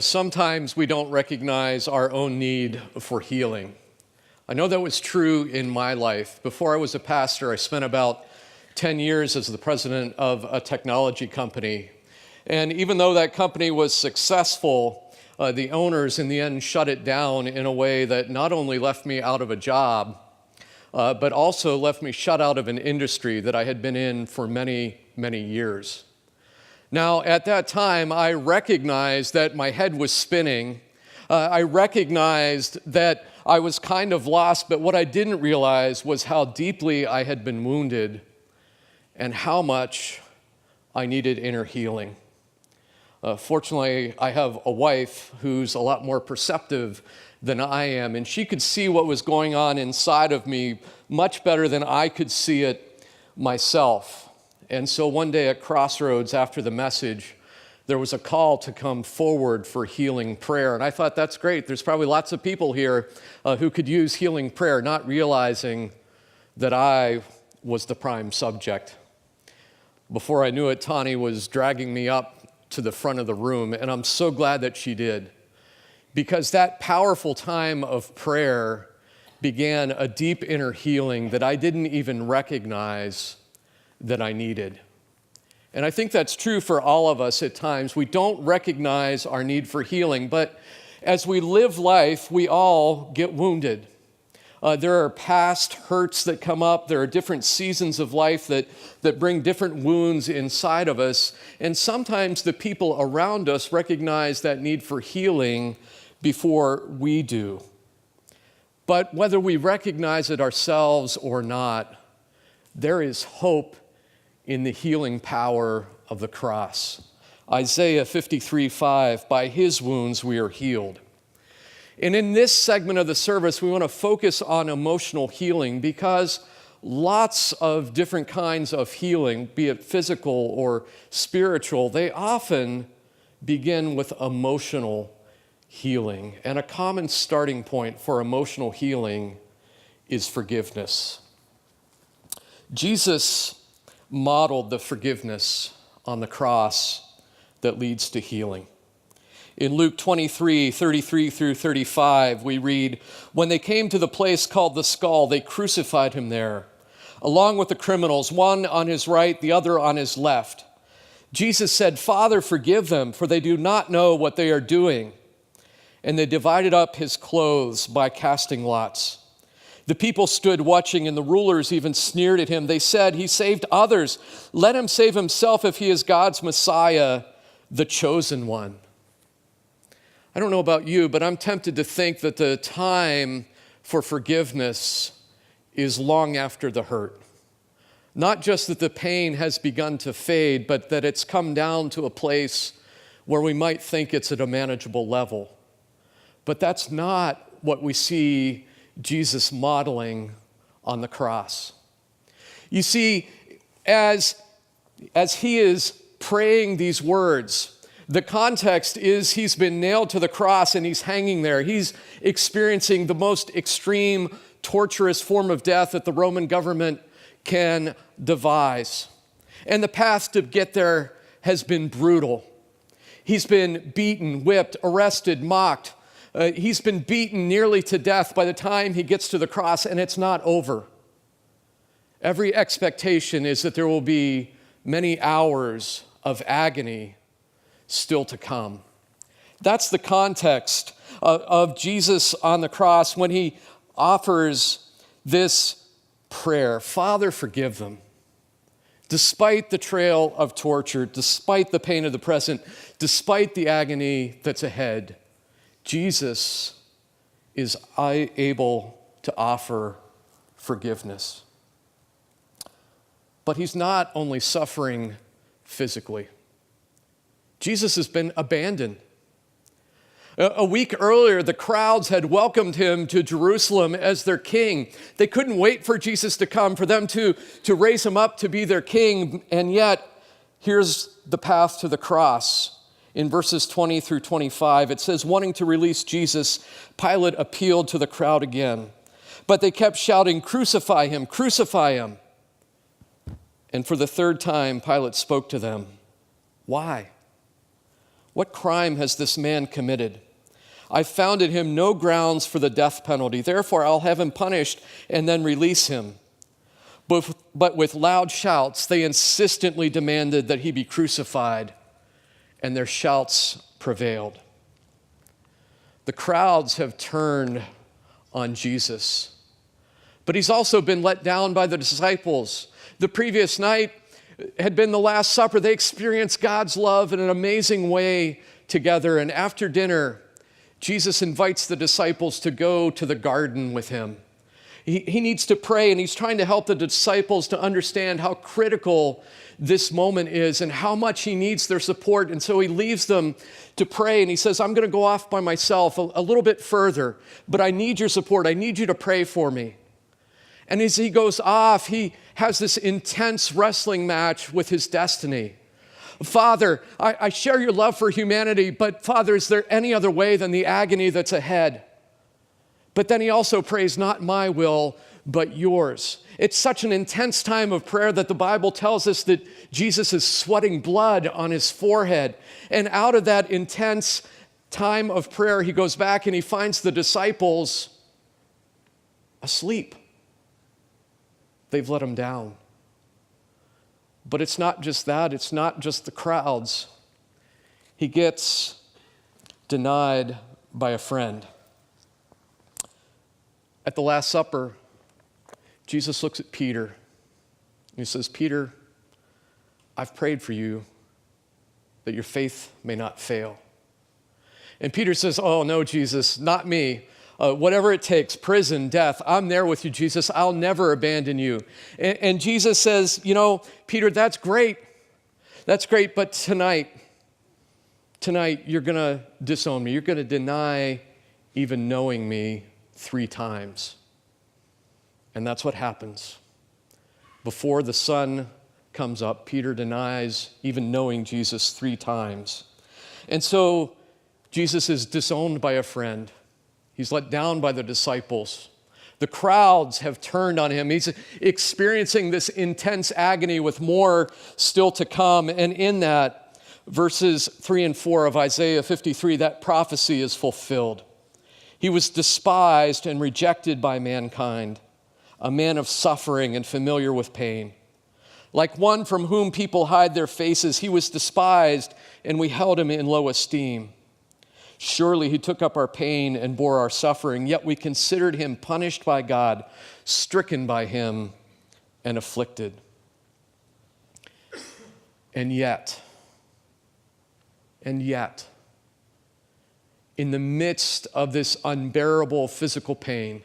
Sometimes we don't recognize our own need for healing. I know that was true in my life. Before I was a pastor, I spent about 10 years as the president of a technology company. And even though that company was successful, the owners in the end shut it down in a way that not only left me out of a job, but also left me shut out of an industry that I had been in for many, many years. Now, at that time, I recognized that my head was spinning. I recognized that I was kind of lost, but what I didn't realize was how deeply I had been wounded and how much I needed inner healing. Fortunately, I have a wife who's a lot more perceptive than I am, and she could see what was going on inside of me much better than I could see it myself. And so one day at Crossroads after the message, there was a call to come forward for healing prayer. And I thought, that's great. There's probably lots of people here who could use healing prayer, not realizing that I was the prime subject. Before I knew it, Tani was dragging me up to the front of the room, and I'm so glad that she did, because that powerful time of prayer began a deep inner healing that I didn't even recognize that I needed. And I think that's true for all of us at times. We don't recognize our need for healing, but as we live life, we all get wounded. There are past hurts that come up. There are different seasons of life that bring different wounds inside of us. And sometimes the people around us recognize that need for healing before we do. But whether we recognize it ourselves or not, there is hope in the healing power of the cross. Isaiah 53:5, by his wounds we are healed. And in this segment of the service, we want to focus on emotional healing because lots of different kinds of healing, be it physical or spiritual, they often begin with emotional healing. And a common starting point for emotional healing is forgiveness. Jesus modeled the forgiveness on the cross that leads to healing. In Luke 23:33 through 35, we read, when they came to the place called the Skull, they crucified him there, along with the criminals, one on his right, the other on his left. Jesus said, Father, forgive them, for they do not know what they are doing. And they divided up his clothes by casting lots. The people stood watching, and the rulers even sneered at him. They said, he saved others. Let him save himself if he is God's Messiah, the chosen one. I don't know about you, but I'm tempted to think that the time for forgiveness is long after the hurt. Not just that the pain has begun to fade, but that it's come down to a place where we might think it's at a manageable level. But that's not what we see Jesus modeling on the cross. You see, as he is praying these words, the context is he's been nailed to the cross and he's hanging there. He's experiencing the most extreme, torturous form of death that the Roman government can devise. And the path to get there has been brutal. He's been beaten, whipped, arrested, mocked. He's been beaten nearly to death by the time he gets to the cross, and it's not over. Every expectation is that there will be many hours of agony still to come. That's the context of Jesus on the cross when he offers this prayer. Father, forgive them. Despite the trail of torture, despite the pain of the present, despite the agony that's ahead, Jesus is able to offer forgiveness. But he's not only suffering physically. Jesus has been abandoned. A week earlier, the crowds had welcomed him to Jerusalem as their king. They couldn't wait for Jesus to come, for them to raise him up to be their king. And yet, here's the path to the cross. In verses 20 through 25, it says, wanting to release Jesus, Pilate appealed to the crowd again. But they kept shouting, crucify him, crucify him. And for the third time, Pilate spoke to them. Why? What crime has this man committed? I found in him no grounds for the death penalty. Therefore, I'll have him punished and then release him." But with loud shouts, they insistently demanded that he be crucified, and their shouts prevailed. The crowds have turned on Jesus, but he's also been let down by the disciples. The previous night had been the Last Supper. They experienced God's love in an amazing way together, and after dinner, Jesus invites the disciples to go to the garden with him. He needs to pray, and he's trying to help the disciples to understand how critical this moment is and how much he needs their support. And so he leaves them to pray, and he says, "I'm going to go off by myself a little bit further, but I need your support. I need you to pray for me." And as he goes off, he has this intense wrestling match with his destiny. "Father, I share your love for humanity, but Father, is there any other way than the agony that's ahead?" But then he also prays, "Not my will, but yours." It's such an intense time of prayer that the Bible tells us that Jesus is sweating blood on his forehead. And out of that intense time of prayer, he goes back and he finds the disciples asleep. They've let him down. But it's not just that. It's not just the crowds. He gets denied by a friend. At the Last Supper, Jesus looks at Peter and he says, "Peter, I've prayed for you that your faith may not fail." And Peter says, "Oh no, Jesus, not me. Whatever it takes, prison, death, I'm there with you, Jesus. I'll never abandon you." And Jesus says, "You know, Peter, that's great. That's great, but tonight you're going to disown me. You're going to deny even knowing me 3 times. And that's what happens. Before the sun comes up, Peter denies even knowing Jesus 3 times. And so Jesus is disowned by a friend. He's let down by the disciples. The crowds have turned on him. He's experiencing this intense agony with more still to come. And in that, verses 3 and 4 of Isaiah 53, that prophecy is fulfilled. He was despised and rejected by mankind, a man of suffering and familiar with pain. Like one from whom people hide their faces, he was despised, and we held him in low esteem. Surely he took up our pain and bore our suffering, yet we considered him punished by God, stricken by him, and afflicted. And yet, in the midst of this unbearable physical pain,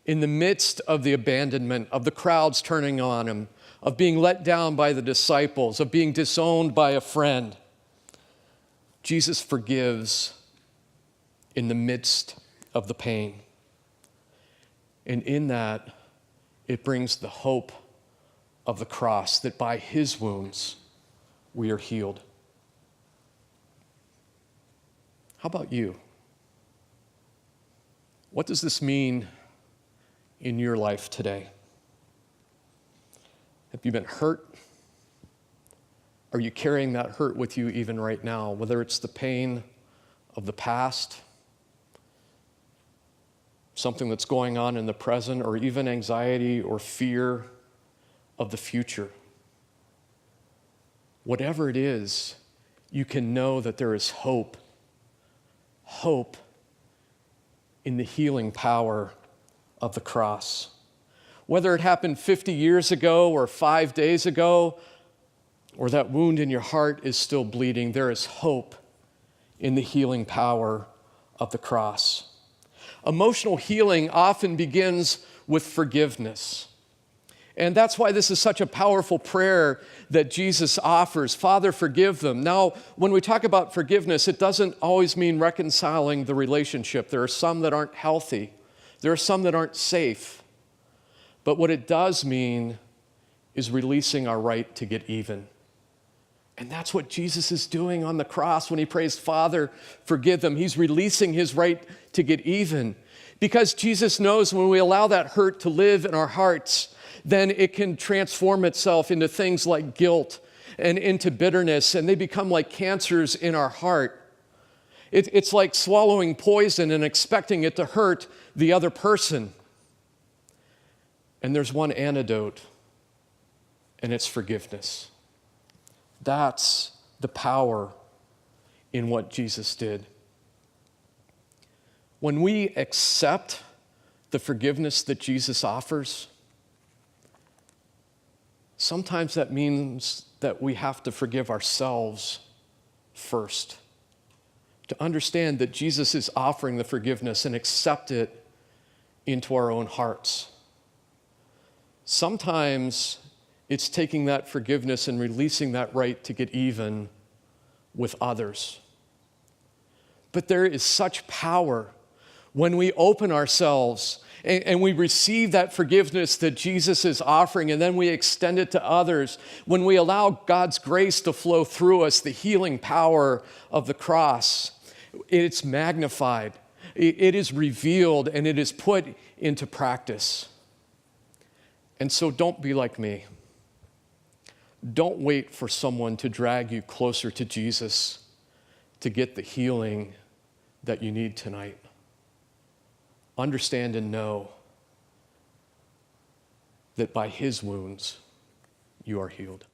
in the midst of the abandonment, of the crowds turning on him, of being let down by the disciples, of being disowned by a friend, Jesus forgives in the midst of the pain. And in that, it brings the hope of the cross, that by his wounds we are healed. How about you? What does this mean in your life today? Have you been hurt? Are you carrying that hurt with you even right now? Whether it's the pain of the past, something that's going on in the present, or even anxiety or fear of the future. Whatever it is, you can know that there is hope in the healing power of the cross. Whether it happened 50 years ago or 5 days ago, or that wound in your heart is still bleeding, there is hope in the healing power of the cross. Emotional healing often begins with forgiveness. And that's why this is such a powerful prayer that Jesus offers. Father, forgive them. Now, when we talk about forgiveness, it doesn't always mean reconciling the relationship. There are some that aren't healthy. There are some that aren't safe. But what it does mean is releasing our right to get even. And that's what Jesus is doing on the cross when he prays, Father, forgive them. He's releasing his right to get even. Because Jesus knows when we allow that hurt to live in our hearts, then it can transform itself into things like guilt and into bitterness, and they become like cancers in our heart. It's like swallowing poison and expecting it to hurt the other person. And there's one antidote, and it's forgiveness. That's the power in what Jesus did. When we accept the forgiveness that Jesus offers, sometimes that means that we have to forgive ourselves first. To understand that Jesus is offering the forgiveness and accept it into our own hearts. Sometimes it's taking that forgiveness and releasing that right to get even with others. But there is such power when we open ourselves and we receive that forgiveness that Jesus is offering, and then we extend it to others. When we allow God's grace to flow through us, the healing power of the cross, it's magnified, it is revealed, and it is put into practice. And so don't be like me. Don't wait for someone to drag you closer to Jesus to get the healing that you need tonight. Understand and know that by his wounds you are healed.